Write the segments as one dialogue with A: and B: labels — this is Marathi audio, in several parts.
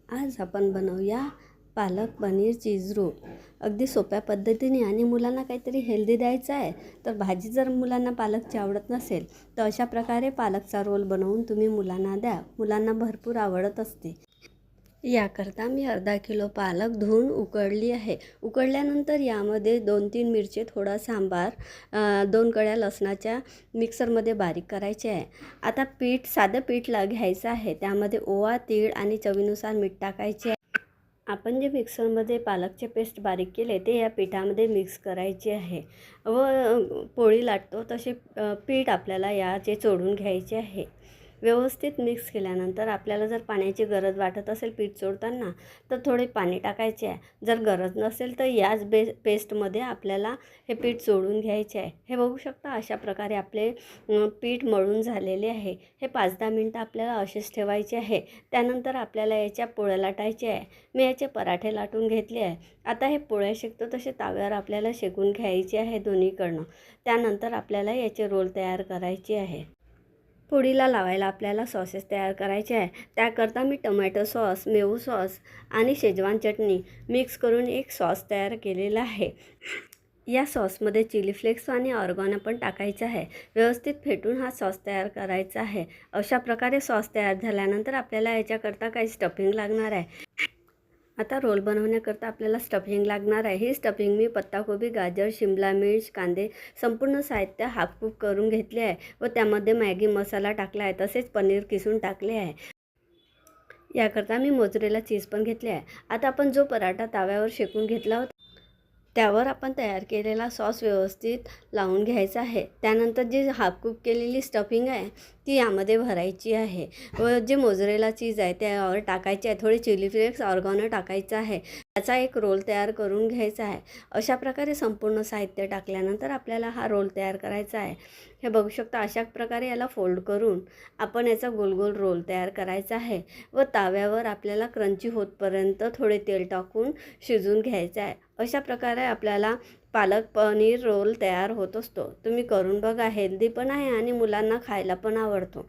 A: आज आपण बनवूया पालक पनीर चीज रोल. अगदी सोप्या पद्धतीने आणि मुलांना काहीतरी हेल्दी द्यायचं आहे. तर भाजी जर मुलांना पालकची आवडत नसेल तर अशा प्रकारे पालकचा रोल बनवून तुम्ही मुलांना द्या. मुलांना भरपूर आवडत असते. याकरता मी अर्धा किलो पालक धुवून उकळली आहे. उकळल्यानंतर यामध्ये 2-3 मिरची, थोडा सांबार, 2 कळ्या लसणाच्या मिक्सरमध्ये बारीक करायचे आहे. आता साधं पीठ घ्यायचं आहे. त्यामध्ये ओवा, तीळ आणि चवीनुसार मीठ टाकायचे आहे. आपण जे मिक्सरमध्ये पालकचे पेस्ट बारीक केले ते या पिठामध्ये मिक्स करायचे आहे व पोळी लाटतो तसे पीठ आपल्याला याचे चोळून घ्यायचे आहे. व्यवस्थित मिक्स केल्यानंतर आपल्याला जर पाण्याची गरज वाटत असेल पीठ चोळताना तर थोडे पाणी टाकायचे आहे. जर गरज नसेल तर याच पेस्टमध्ये आपल्याला हे पीठ चोळून घ्यायचे आहे. हे बघू शकता अशा प्रकारे आपले पीठ मळून झालेले आहे. हे 5-10 मिनटं आपल्याला असेच ठेवायचे आहे. त्यानंतर आपल्याला याच्या पोळ्या लाटायच्या आहे. मी याचे पराठे लाटून घेतले आहे. आता हे पोळ्या शेकतो तसे ताव्यावर आपल्याला शेकून घ्यायचे आहे दोन्हीकडनं. त्यानंतर आपल्याला याचे रोल तयार करायचे आहे. पोळीला लावायला आपल्याला सॉसेस तयार करायचे आहे. त्याकरता मी टोमॅटो सॉस, मेवू सॉस आणि शेजवान चटणी मिक्स करून एक सॉस तयार केलेला आहे. या सॉसमध्ये चिली फ्लेक्स आणि ऑर्गॅनो पण टाकायचं आहे. व्यवस्थित फेटून हा सॉस तयार करायचा आहे. अशा प्रकारे सॉस तयार झाल्यानंतर आपल्याला याच्याकरता काही स्टफिंग लागणार आहे. आता रोल बनवण्याकरता आपल्याला स्टफिंग लागणार आहे. ही स्टफिंग मी पत्ताकोबी, गाजर, शिमला मिर्च, कांदे संपूर्ण साहित्य हाफ कुक करून घेतले आहे व त्यामध्ये मॅगी मसाला टाकला आहे. तसेच पनीर किसून टाकले आहे. याकरता मी मोझरेला चीज पण घेतले आहे. आता आपण जो पराठा ताव्यावर शेकून घेतला होता त्यावर आपण तयार केलेला सॉस व्यवस्थित लावून घ्यायचा आहे. त्यानंतर जी हाफ कुक केलेली स्टफिंग आहे ती यामध्ये भरायची आहे व जे मोझरेला चीज आहे त्यावर टाकायचे आहे. थोडे चिली फ्लेक्स, ऑर्गॅनो टाकायचं आहे. त्याचा एक रोल तयार करून घ्यायचा आहे. अशा प्रकारे संपूर्ण साहित्य टाकल्यानंतर आपल्याला हा रोल तयार करायचा आहे. हे बघू शकता अशा प्रकारे याला फोल्ड करून आपण याचा गोल गोल रोल तयार करायचा आहे व ताव्यावर आपल्याला क्रंची होतपर्यंत थोडे तेल टाकून शिजवून घ्यायचं आहे. अशा प्रकारे आपल्याला पालक पनीर रोल तयार होत असतो. तुम्ही करून बघा. हेल्दी पण आहे आणि मुलांना खायला पण आवडतो.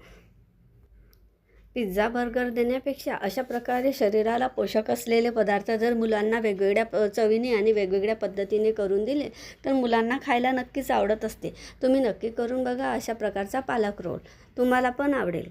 A: पिझ्झा, बर्गर देण्यापेक्षा अशा प्रकारे शरीराला पोषक असलेले पदार्थ जर मुलांना वेगवेगळ्या चवीने आणि वेगवेगळ्या पद्धतीने करून दिले तर मुलांना खायला नक्कीच आवडत असते. तुम्ही नक्की करून बघा अशा प्रकारचा पालक रोल. तुम्हाला पण आवडेल.